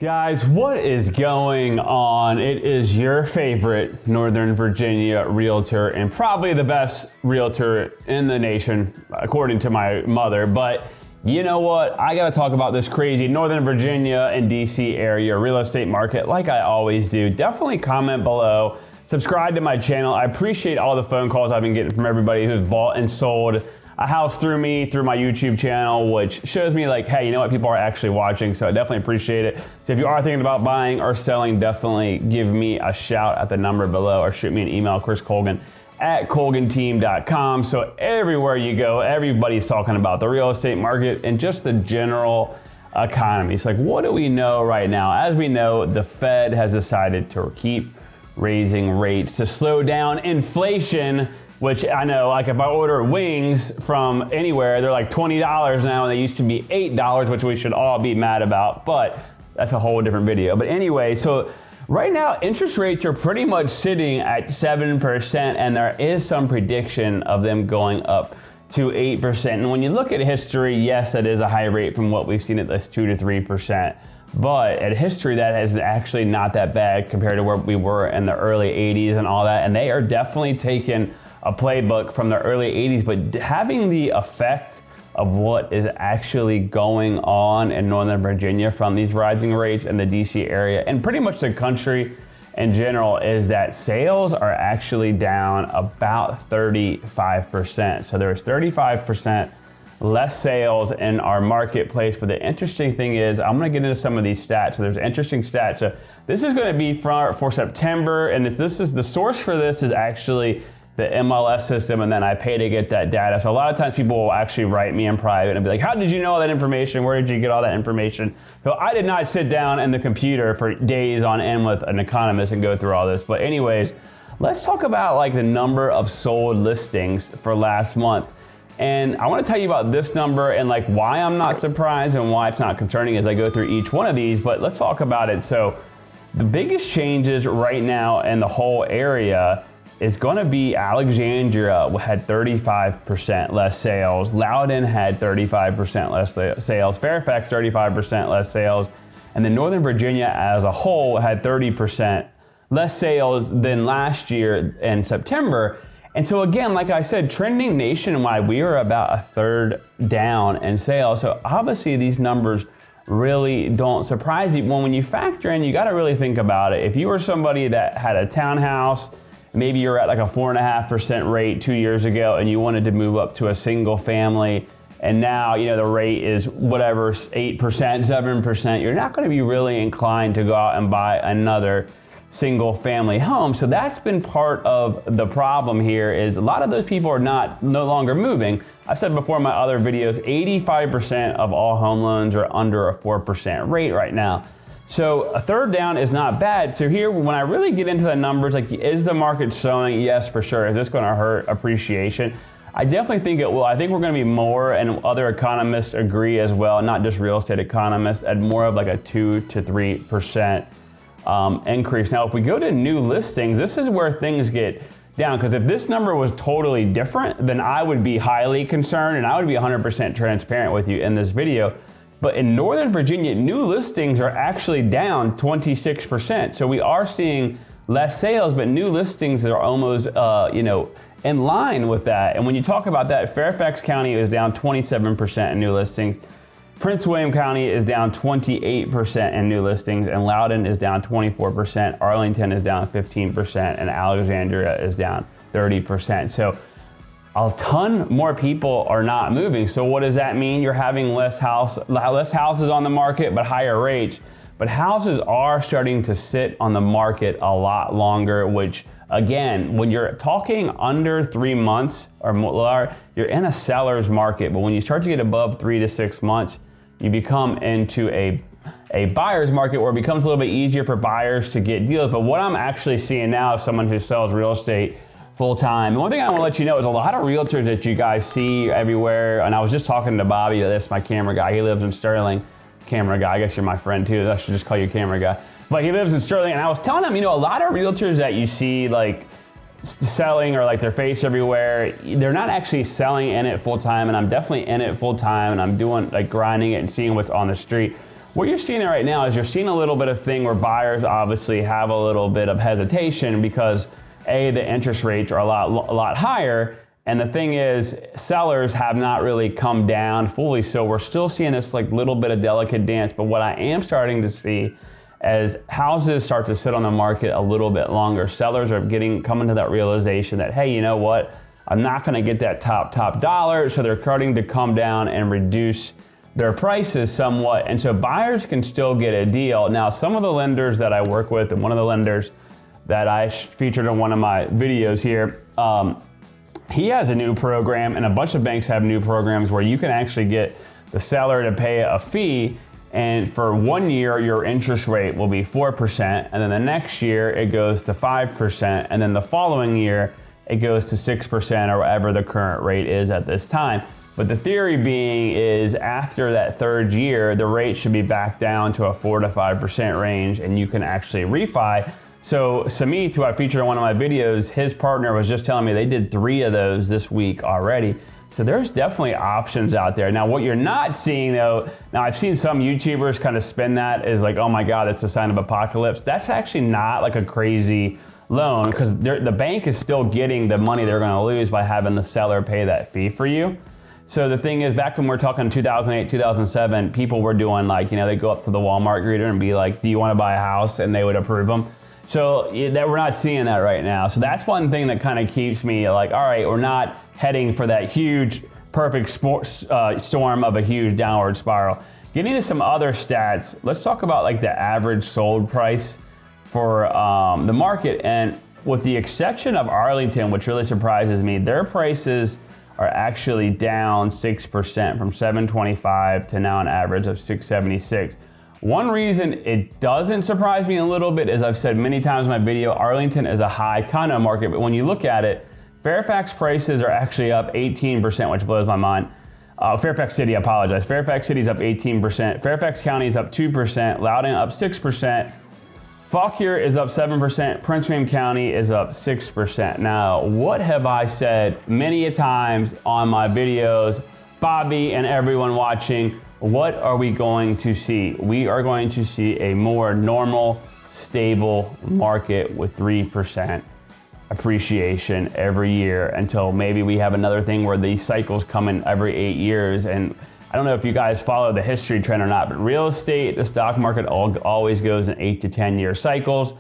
Guys, what is going on? It is your favorite Northern Virginia realtor and probably the best realtor in the nation, according to my mother. But you know what? I gotta talk about this crazy Northern Virginia and DC area real estate market like I always do. Definitely comment below, subscribe to my channel. I appreciate all the phone calls I've been getting from everybody who's bought and sold a house through me, through my YouTube channel, which shows me like, hey, you know what, people are actually watching, so I definitely appreciate it. So if you are thinking about buying or selling, definitely give me a shout at the number below or shoot me an email, Chris Colgan at colganteam.com. So everywhere you go, everybody's talking about the real estate market and just the general economy. It's like, what do we know right now? As we know, the Fed has decided to keep raising rates to slow down inflation, which I know, like if I order wings from anywhere, they're like $20 now, and they used to be $8, which we should all be mad about, but that's a whole different video. But anyway, so right now, interest rates are pretty much sitting at 7%, and there is some prediction of them going up to 8%. And when you look at history, yes, that is a high rate from what we've seen at this 2 to 3%. But at history, that is actually not that bad compared to where we were in the early 80s and all that. And they are definitely taking a playbook from the early 80s, but having the effect of what is actually going on in Northern Virginia from these rising rates in the DC area and pretty much the country in general is that sales are actually down about 35%. So there's 35% less sales in our marketplace. But the interesting thing is, I'm gonna get into some of these stats. So there's interesting stats. So this is gonna be for September, and this is the source for this is actually the MLS system, and then I pay to get that data. So a lot of times people will actually write me in private and be like, how did you know all that information? Where did you get all that information? So I did not sit down in the computer for days on end with an economist and go through all this. But anyways, let's talk about like the number of sold listings for last month. And I want to tell you about this number and like why I'm not surprised and why it's not concerning as I go through each one of these, but let's talk about it. So the biggest changes right now in the whole area is going to be Alexandria had 35% less sales. Loudoun had 35% less sales. Fairfax 35% less sales. And then Northern Virginia as a whole had 30% less sales than last year in September. And so again, like I said, trending nationwide, we are about a third down in sales. So obviously these numbers really don't surprise people. When you factor in, you got to really think about it. If you were somebody that had a townhouse, maybe you're at like a 4.5% rate 2 years ago and you wanted to move up to a single family, and now you know the rate is whatever, 8%, 7%, you're not going to be really inclined to go out and buy another single family home. So that's been part of the problem here is a lot of those people are no longer moving. I've said before in my other videos, 85% of all home loans are under a 4% rate right now. So a third down is not bad. So here, when I really get into the numbers, like is the market showing? Yes, for sure. Is this going to hurt appreciation? I definitely think it will. I think we're going to be more, and other economists agree as well, not just real estate economists, at more of like a 2 to 3% increase. Now, if we go to new listings, this is where things get down, because if this number was totally different, then I would be highly concerned, and I would be 100% transparent with you in this video. But in Northern Virginia, new listings are actually down 26%. So we are seeing less sales, but new listings are almost, in line with that. And when you talk about that, Fairfax County is down 27% in new listings. Prince William County is down 28% in new listings, and Loudoun is down 24%. Arlington is down 15%, and Alexandria is down 30%. So a ton more people are not moving. So what does that mean? You're having less houses on the market, but higher rates. But houses are starting to sit on the market a lot longer, which again, when you're talking under 3 months or more, you're in a seller's market. But when you start to get above 3 to 6 months, you become into a buyer's market where it becomes a little bit easier for buyers to get deals. But what I'm actually seeing now is someone who sells real estate full time. And one thing I want to let you know is a lot of realtors that you guys see everywhere. And I was just talking to Bobby, this my camera guy. He lives in Sterling. Camera guy, I guess you're my friend too. I should just call you camera guy. But he lives in Sterling, and I was telling him, a lot of realtors that you see like selling or like their face everywhere, they're not actually selling in it full time. And I'm definitely in it full time, and I'm doing like grinding it and seeing what's on the street. what you're seeing right now is you're seeing a little bit of thing where buyers obviously have a little bit of hesitation because the interest rates are a lot higher. And the thing is, sellers have not really come down fully. So we're still seeing this like little bit of delicate dance. But what I am starting to see as houses start to sit on the market a little bit longer, sellers are coming to that realization that, hey, you know what? I'm not gonna get that top dollar. So they're starting to come down and reduce their prices somewhat. And so buyers can still get a deal. Now, some of the lenders that I work with, and one of the lenders that I featured in one of my videos here, he has a new program, and a bunch of banks have new programs where you can actually get the seller to pay a fee, and for 1 year, your interest rate will be 4%, and then the next year it goes to 5%, and then the following year it goes to 6% or whatever the current rate is at this time. But the theory being is after that third year, the rate should be back down to a 4 to 5% range, and you can actually refi. So Samith, who I featured in one of my videos, his partner was just telling me they did 3 of those this week already. So there's definitely options out there. Now, what you're not seeing though, now I've seen some YouTubers kind of spin that as like, oh my God, it's a sign of apocalypse. That's actually not like a crazy loan because the bank is still getting the money they're gonna lose by having the seller pay that fee for you. So the thing is, back when we're talking 2008, 2007, people were doing like, they go up to the Walmart greeter and be like, do you wanna buy a house? And they would approve them. So we're not seeing that right now. So that's one thing that kind of keeps me like, all right, we're not heading for that huge, perfect storm of a huge downward spiral. Getting into some other stats, let's talk about like the average sold price for the market. And with the exception of Arlington, which really surprises me, their prices are actually down 6% from 725 to now an average of 676. One reason it doesn't surprise me a little bit, as I've said many times in my video, Arlington is a high condo market, but when you look at it, Fairfax prices are actually up 18%, which blows my mind. Fairfax City, I apologize. Fairfax City is up 18%. Fairfax County is up 2%. Loudoun up 6%. Fauquier is up 7%. Prince William County is up 6%. Now, what have I said many a times on my videos, Bobby and everyone watching? What are we going to see? We are going to see a more normal, stable market with 3% appreciation every year until maybe we have another thing where these cycles come in every 8 years. And I don't know if you guys follow the history trend or not, but real estate, the stock market always goes in 8 to 10 year cycles.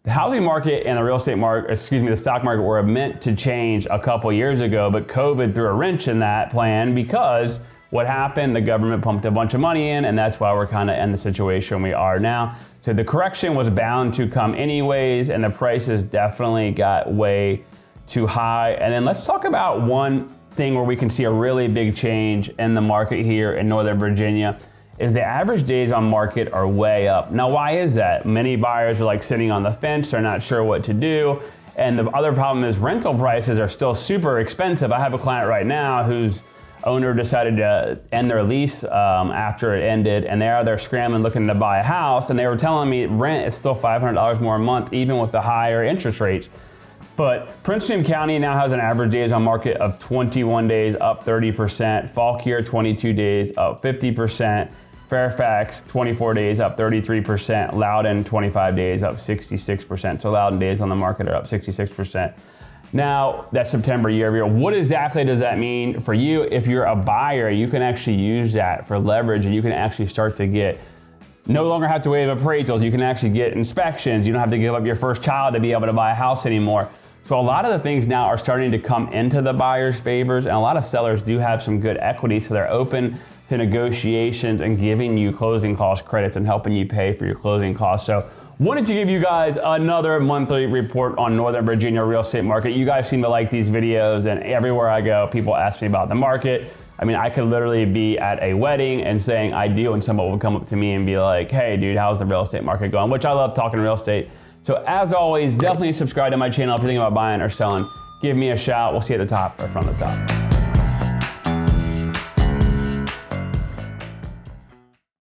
The housing market and the real estate market, the stock market were meant to change a couple years ago, but COVID threw a wrench in that plan because what happened? The government pumped a bunch of money in, and that's why we're kind of in the situation we are now. So the correction was bound to come anyways, and the prices definitely got way too high. And then let's talk about one thing where we can see a really big change in the market here in Northern Virginia is the average days on market are way up. Now, why is that? Many buyers are like sitting on the fence, they're not sure what to do. And the other problem is rental prices are still super expensive. I have a client right now whose owner decided to end their lease after it ended, and they're scrambling looking to buy a house, and they were telling me rent is still $500 more a month, even with the higher interest rates. But Prince William County now has an average days on market of 21 days, up 30%. Fauquier, 22 days, up 50%. Fairfax, 24 days, up 33%. Loudoun, 25 days, up 66%. So Loudoun days on the market are up 66%. Now, that's September year over year. What exactly does that mean for you? If you're a buyer, you can actually use that for leverage, and you can actually start to no longer have to waive appraisals. You can actually get inspections. You don't have to give up your first child to be able to buy a house anymore. So a lot of the things now are starting to come into the buyer's favors, and a lot of sellers do have some good equity, so they're open to negotiations and giving you closing cost credits and helping you pay for your closing costs. So wanted to give you guys another monthly report on Northern Virginia real estate market. You guys seem to like these videos, and everywhere I go, people ask me about the market. I mean, I could literally be at a wedding and saying I do, and someone would come up to me and be like, hey dude, how's the real estate market going? Which I love talking real estate. So as always, definitely subscribe to my channel if you're thinking about buying or selling. Give me a shout. We'll see you at the top or from the top.